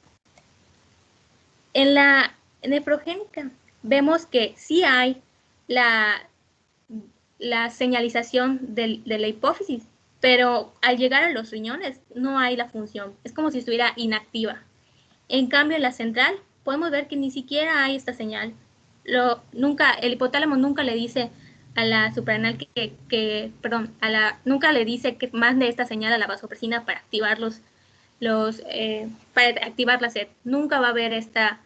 En la nefrogénica vemos que sí hay la señalización de la hipófisis, pero al llegar a los riñones no hay la función, es como si estuviera inactiva. En cambio, en la central podemos ver que ni siquiera hay esta señal. El hipotálamo nunca le dice a la suprarrenal nunca le dice que mande esta señal a la vasopresina para activar para activar la sed. Nunca va a haber esta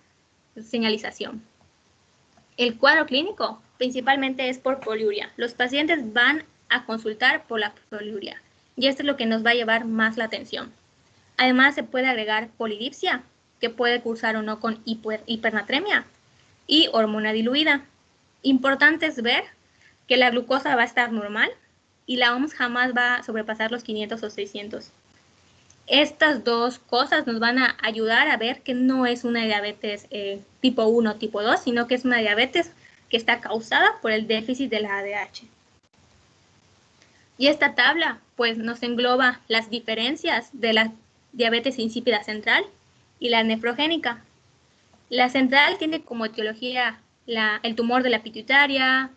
señalización. El cuadro clínico principalmente es por poliuria. Los pacientes van a consultar por la poliuria y esto es lo que nos va a llevar más la atención. Además, se puede agregar polidipsia, que puede cursar o no con hipernatremia, y hormona diluida. Importante es ver que la glucosa va a estar normal y la OMS jamás va a sobrepasar los 500 o 600. Estas dos cosas nos van a ayudar a ver que no es una diabetes tipo 1 o tipo 2, sino que es una diabetes que está causada por el déficit de la ADH. Y esta tabla pues nos engloba las diferencias de la diabetes insípida central y la nefrogénica. La central tiene como etiología el tumor de la pituitaria,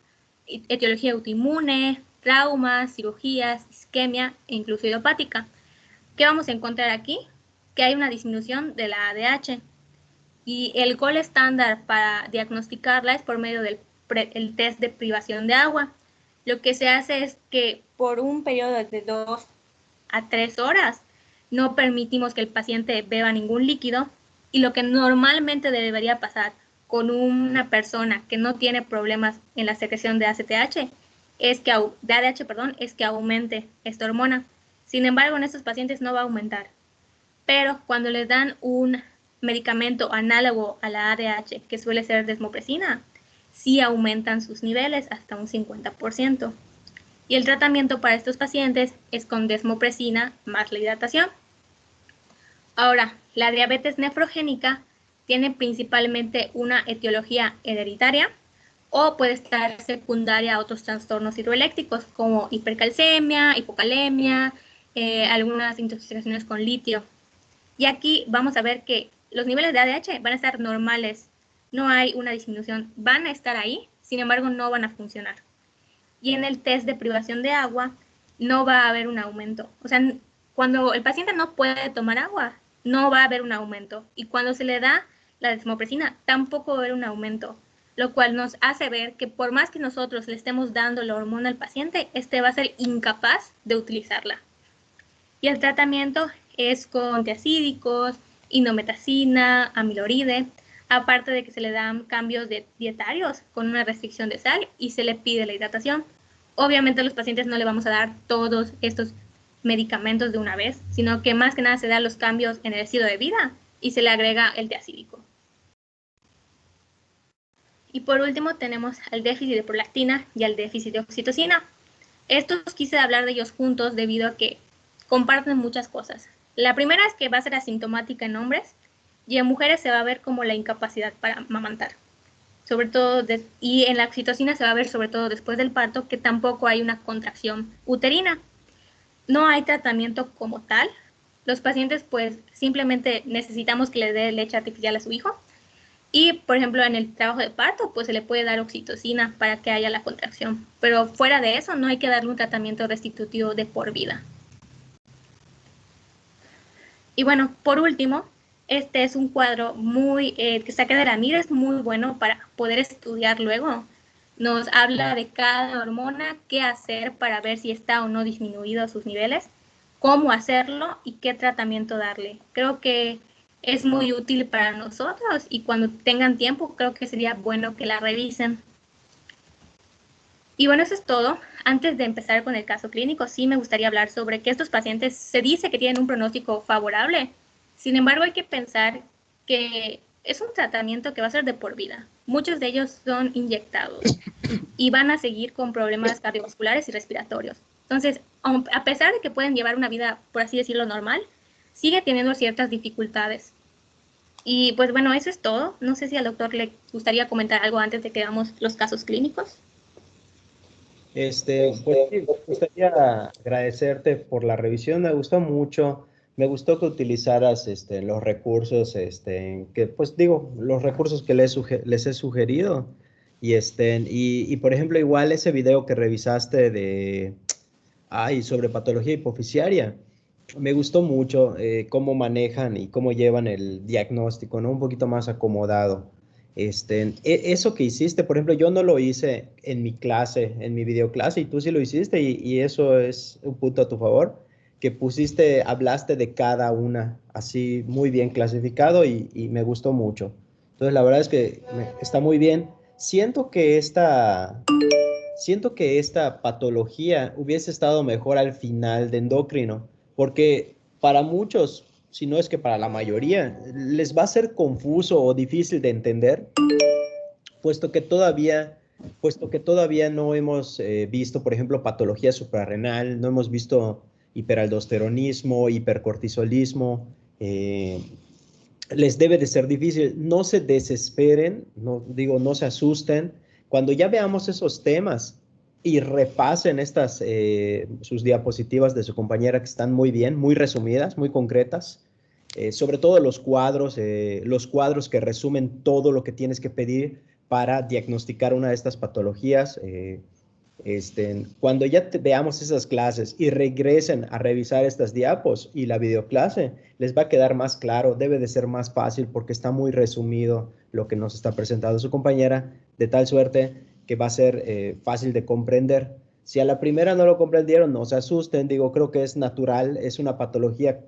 etiología autoinmune, traumas, cirugías, isquemia e incluso idiopática. ¿Qué vamos a encontrar aquí? Que hay una disminución de la ADH y el gol estándar para diagnosticarla es por medio del test de privación de agua. Lo que se hace es que por un periodo de 2 a 3 horas no permitimos que el paciente beba ningún líquido y lo que normalmente debería pasar con una persona que no tiene problemas en la secreción de ACTH es que aumente esta hormona. Sin embargo, en estos pacientes no va a aumentar. Pero cuando les dan un medicamento análogo a la ADH, que suele ser desmopresina, sí aumentan sus niveles hasta un 50%. Y el tratamiento para estos pacientes es con desmopresina más la hidratación. Ahora, la diabetes nefrogénica tiene principalmente una etiología hereditaria o puede estar secundaria a otros trastornos hidroeléctricos como hipercalcemia, hipocalemia, algunas intoxicaciones con litio. Y aquí vamos a ver que los niveles de ADH van a estar normales, no hay una disminución, van a estar ahí, sin embargo no van a funcionar. Y en el test de privación de agua no va a haber un aumento. O sea, cuando el paciente no puede tomar agua, no va a haber un aumento. Y cuando se le da la desmopresina, tampoco va a haber un aumento, lo cual nos hace ver que por más que nosotros le estemos dando la hormona al paciente, este va a ser incapaz de utilizarla. Y el tratamiento es con antiacídicos, indometacina, amiloride, aparte de que se le dan cambios dietarios con una restricción de sal y se le pide la hidratación. Obviamente a los pacientes no le vamos a dar todos estos medicamentos de una vez, sino que más que nada se dan los cambios en el estilo de vida y se le agrega el tiacídico. Y por último tenemos al déficit de prolactina y al déficit de oxitocina. Estos quise hablar de ellos juntos debido a que comparten muchas cosas. La primera es que va a ser asintomática en hombres y en mujeres se va a ver como la incapacidad para amamantar. Sobre todo, y en la oxitocina se va a ver sobre todo después del parto que tampoco hay una contracción uterina. No hay tratamiento como tal. Los pacientes pues simplemente necesitamos que le dé leche artificial a su hijo. Y, por ejemplo, en el trabajo de parto, pues se le puede dar oxitocina para que haya la contracción. Pero fuera de eso, no hay que darle un tratamiento restitutivo de por vida. Y bueno, por último, este es un cuadro muy, que saca de la mira, es muy bueno para poder estudiar luego. Nos habla de cada hormona, qué hacer para ver si está o no disminuido sus niveles, cómo hacerlo y qué tratamiento darle. Creo que es muy útil para nosotros y cuando tengan tiempo creo que sería bueno que la revisen. Y bueno, eso es todo. Antes de empezar con el caso clínico, sí me gustaría hablar sobre que estos pacientes se dice que tienen un pronóstico favorable. Sin embargo, hay que pensar que es un tratamiento que va a ser de por vida. Muchos de ellos son inyectados y van a seguir con problemas cardiovasculares y respiratorios. Entonces, a pesar de que pueden llevar una vida, por así decirlo, normal, sigue teniendo ciertas dificultades. Y pues bueno, eso es todo. No sé si al doctor le gustaría comentar algo antes de que veamos los casos clínicos. Pues sí, me gustaría agradecerte por la revisión, me gustó mucho, me gustó que utilizaras los recursos, que pues digo, los recursos que les he sugerido, y por ejemplo, igual ese video que revisaste sobre patología hipoficiaria, me gustó mucho cómo manejan y cómo llevan el diagnóstico, ¿no? Un poquito más acomodado. Eso que hiciste, por ejemplo, yo no lo hice en mi clase, en mi videoclase, y tú sí lo hiciste, y eso es un punto a tu favor, que hablaste de cada una, así muy bien clasificado, y me gustó mucho. Entonces, la verdad es que está muy bien. Siento que esta patología hubiese estado mejor al final de endocrino, porque para muchos, si no es que para la mayoría, les va a ser confuso o difícil de entender, puesto que todavía, puesto que todavía no hemos visto, por ejemplo, patología suprarrenal, no hemos visto hiperaldosteronismo, hipercortisolismo, les debe de ser difícil. No se desesperen, no digo, no se asusten. Cuando ya veamos esos temas y repasen sus diapositivas de su compañera que están muy bien, muy resumidas, muy concretas, sobre todo los cuadros que resumen todo lo que tienes que pedir para diagnosticar una de estas patologías. Cuando ya veamos esas clases y regresen a revisar estas diapos y la videoclase, les va a quedar más claro, debe de ser más fácil porque está muy resumido lo que nos está presentando su compañera, de tal suerte que va a ser fácil de comprender. Si a la primera no lo comprendieron, no se asusten, digo, creo que es natural, es una patología,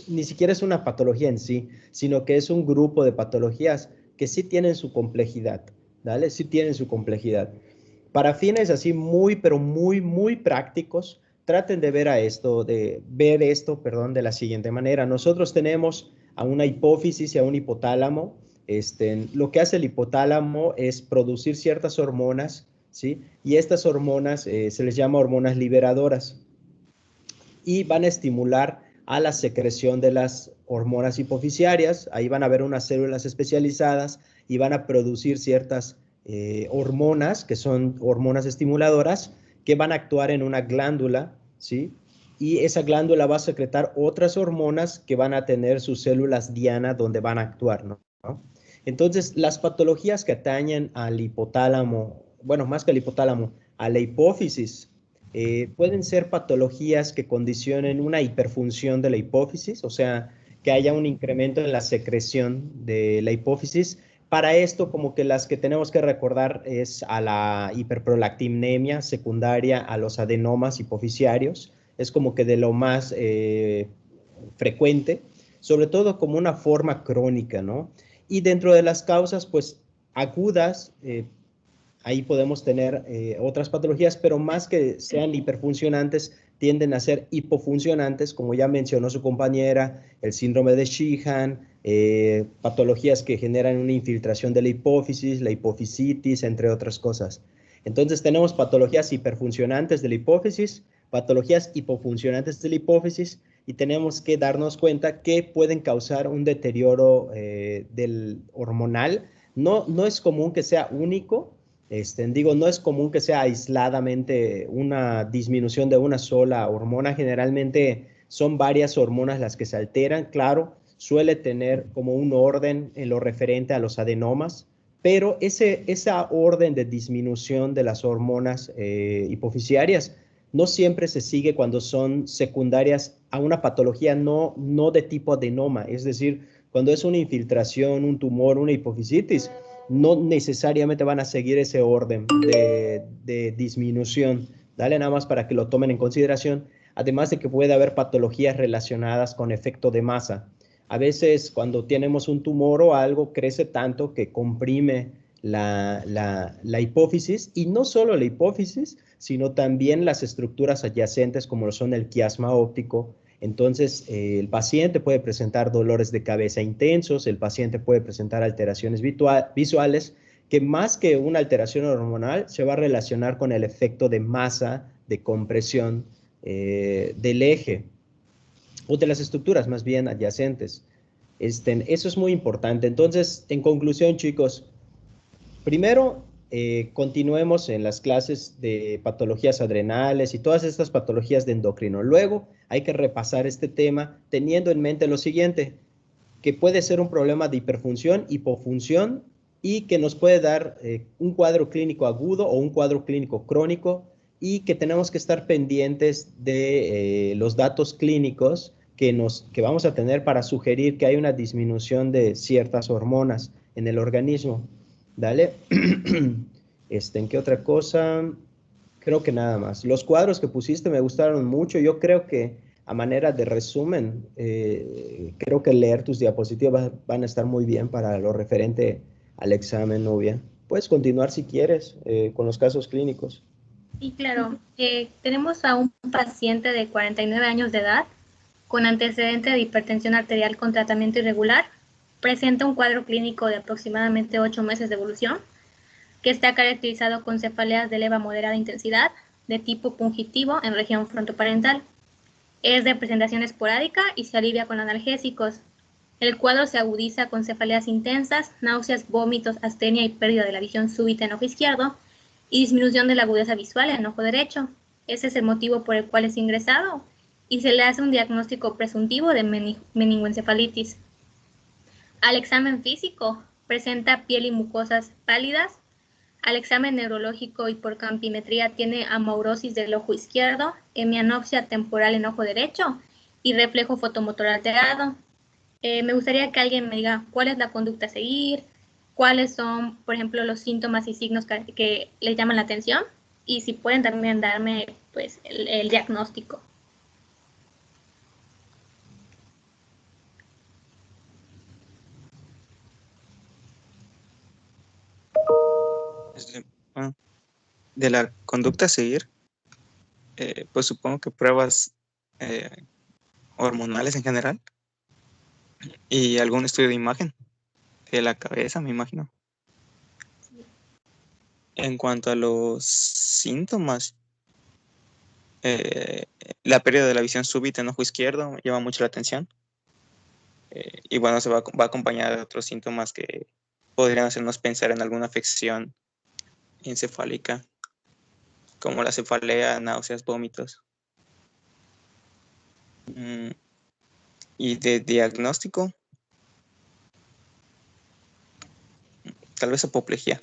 ni siquiera es una patología en sí, sino que es un grupo de patologías que sí tienen su complejidad, ¿vale? Sí tienen su complejidad. Para fines así muy, pero muy, muy prácticos, traten de ver esto, perdón, de la siguiente manera. Nosotros tenemos a una hipófisis y a un hipotálamo. Lo que hace el hipotálamo es producir ciertas hormonas, ¿sí? Y estas hormonas se les llama hormonas liberadoras y van a estimular a la secreción de las hormonas hipofisiarias. Ahí van a haber unas células especializadas y van a producir ciertas hormonas, que son hormonas estimuladoras, que van a actuar en una glándula, ¿sí? Y esa glándula va a secretar otras hormonas que van a tener sus células diana donde van a actuar, ¿no? Entonces, las patologías que atañen al hipotálamo, bueno, más que al hipotálamo, a la hipófisis, pueden ser patologías que condicionen una hiperfunción de la hipófisis, o sea, que haya un incremento en la secreción de la hipófisis. Para esto, como que las que tenemos que recordar es a la hiperprolactinemia secundaria a los adenomas hipofisiarios. Es como que de lo más frecuente, sobre todo como una forma crónica, ¿no? Y dentro de las causas, pues agudas, ahí podemos tener otras patologías, pero más que sean hiperfuncionantes, tienden a ser hipofuncionantes, como ya mencionó su compañera, el síndrome de Sheehan, patologías que generan una infiltración de la hipófisis, la hipofisitis, entre otras cosas. Entonces tenemos patologías hiperfuncionantes de la hipófisis, patologías hipofuncionantes de la hipófisis, y tenemos que darnos cuenta que pueden causar un deterioro del hormonal. No es común que sea único, no es común que sea aisladamente una disminución de una sola hormona. Generalmente son varias hormonas las que se alteran. Claro, suele tener como un orden en lo referente a los adenomas, pero esa orden de disminución de las hormonas hipofisiarias no siempre se sigue cuando son secundarias a una patología no de tipo adenoma. Es decir, Cuando es una infiltración, un tumor, una hipofisitis, no necesariamente van a seguir ese orden de disminución. Dale nada más para que lo tomen en consideración. Además de que puede haber patologías relacionadas con efecto de masa. A veces cuando tenemos un tumor o algo, crece tanto que comprime la hipófisis, y no solo la hipófisis, sino también las estructuras adyacentes como lo son el quiasma óptico. Entonces, el paciente puede presentar dolores de cabeza intensos, el paciente puede presentar alteraciones visuales, que más que una alteración hormonal se va a relacionar con el efecto de masa, de compresión del eje, o de las estructuras más bien adyacentes. Eso es muy importante. Entonces, en conclusión, chicos, primero, continuemos en las clases de patologías adrenales y todas estas patologías de endocrino. Luego, hay que repasar este tema teniendo en mente lo siguiente, que puede ser un problema de hiperfunción, hipofunción, y que nos puede dar un cuadro clínico agudo o un cuadro clínico crónico, y que tenemos que estar pendientes de los datos clínicos que vamos a tener para sugerir que hay una disminución de ciertas hormonas en el organismo. Dale. ¿En qué otra cosa? Creo que nada más. Los cuadros que pusiste me gustaron mucho. Yo creo que a manera de resumen, creo que leer tus diapositivas van a estar muy bien para lo referente al examen, Nubia. Puedes continuar si quieres con los casos clínicos. Sí, claro. Tenemos a un paciente de 49 años de edad con antecedente de hipertensión arterial con tratamiento irregular. Presenta un cuadro clínico de aproximadamente 8 meses de evolución, que está caracterizado con cefaleas de leve a moderada intensidad, de tipo pungitivo en región frontoparental. Es de presentación esporádica y se alivia con analgésicos. El cuadro se agudiza con cefaleas intensas, náuseas, vómitos, astenia y pérdida de la visión súbita en ojo izquierdo y disminución de la agudeza visual en ojo derecho. Ese es el motivo por el cual es ingresado y se le hace un diagnóstico presuntivo de meningoencefalitis. Al examen físico, presenta piel y mucosas pálidas. Al examen neurológico y por campimetría tiene amaurosis del ojo izquierdo, hemianopsia temporal en ojo derecho y reflejo fotomotor alterado. Me gustaría que alguien me diga cuál es la conducta a seguir, cuáles son, por ejemplo, los síntomas y signos que les llaman la atención, y si pueden también darme pues el diagnóstico. De la conducta a seguir, pues supongo que pruebas hormonales en general y algún estudio de imagen de la cabeza, me imagino. En cuanto a los síntomas, la pérdida de la visión súbita en ojo izquierdo llama mucho la atención. Y bueno, se va a acompañar de otros síntomas que podrían hacernos pensar en alguna afección encefálica, como la cefalea, náuseas, vómitos. Y de diagnóstico, tal vez apoplejía.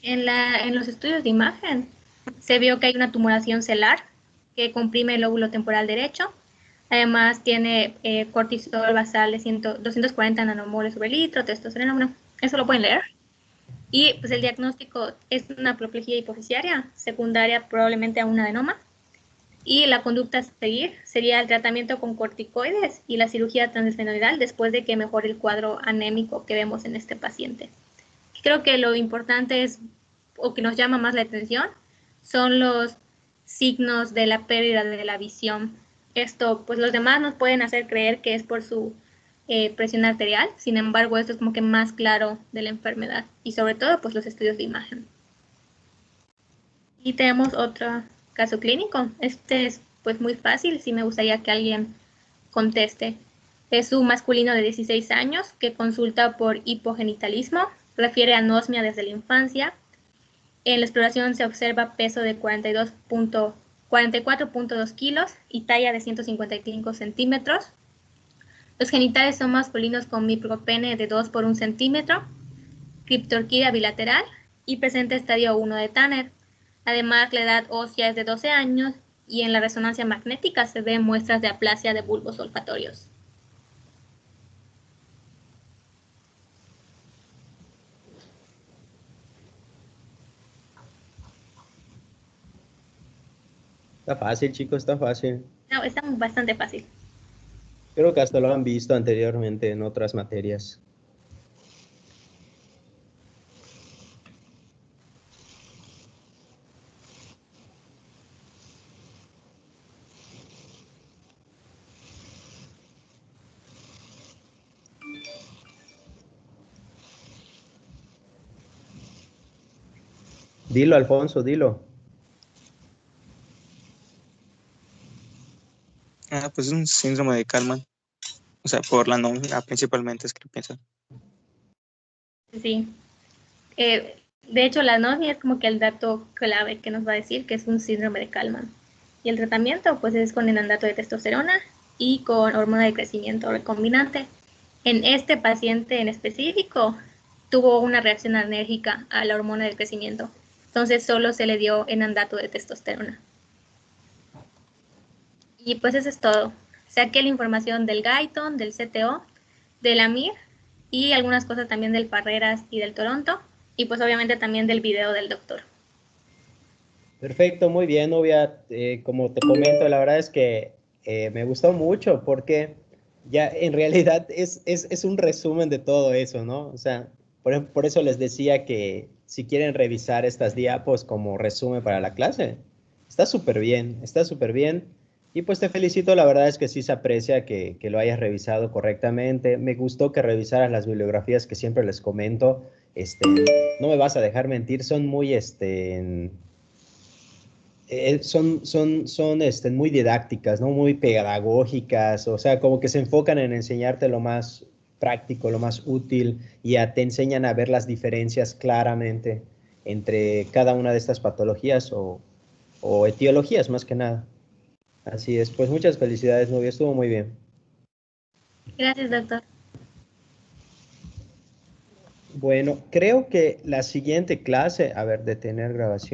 En los estudios de imagen se vio que hay una tumoración celular que comprime el lóbulo temporal derecho. Además tiene cortisol basal de 240 nanomoles sobre litro, testosterona, bueno, eso lo pueden leer. Y pues el diagnóstico es una apoplejía hipofisiaria secundaria probablemente a un adenoma. Y la conducta a seguir sería el tratamiento con corticoides y la cirugía transesfenoidal después de que mejore el cuadro anémico que vemos en este paciente. Creo que lo importante es, o que nos llama más la atención, son los signos de la pérdida de la visión. Esto, pues los demás nos pueden hacer creer que es por su presión arterial, sin embargo, esto es como que más claro de la enfermedad y sobre todo, pues los estudios de imagen. Y tenemos otro caso clínico. Este es pues muy fácil, sí me gustaría que alguien conteste. Es un masculino de 16 años que consulta por hipogenitalismo, refiere a anosmia desde la infancia. En la exploración se observa peso de 44.2 kilos y talla de 155 centímetros. Los genitales son masculinos con micropene de 2 por 1 centímetro, criptorquídea bilateral y presenta estadio 1 de Tanner. Además, la edad ósea es de 12 años y en la resonancia magnética se ven muestras de aplasia de bulbos olfatorios. Está fácil, chicos, está fácil. No, está bastante fácil. Creo que hasta lo han visto anteriormente en otras materias. Dilo, Alfonso, dilo. Ah, pues es un síndrome de Kalman. O sea, por la nómina principalmente es que piensan. Sí. De hecho, la anosmia es como que el dato clave que nos va a decir que es un síndrome de Kalman. Y el tratamiento, pues, es con enandato de testosterona y con hormona de crecimiento recombinante. En este paciente en específico, tuvo una reacción alérgica a la hormona del crecimiento. Entonces, solo se le dio enandato de testosterona. Y pues eso es todo. Saqué la información del Guyton, del CTO, del AMIR y algunas cosas también del Parreras y del Toronto. Y pues obviamente también del video del doctor. Perfecto, muy bien, novia. Como te comento, la verdad es que me gustó mucho porque ya en realidad es un resumen de todo eso, ¿no? O sea, por eso les decía que si quieren revisar estas diapos como resumen para la clase, está súper bien, está súper bien. Y pues te felicito, la verdad es que sí se aprecia que lo hayas revisado correctamente. Me gustó que revisaras las bibliografías que siempre les comento. No me vas a dejar mentir, son muy, son muy didácticas, ¿no? Muy pedagógicas, o sea, como que se enfocan en enseñarte lo más práctico, lo más útil, y ya te enseñan a ver las diferencias claramente entre cada una de estas patologías o etiologías, más que nada. Así es, pues muchas felicidades, novia, estuvo muy bien. Gracias, doctor. Bueno, creo que la siguiente clase, a ver, detener grabación.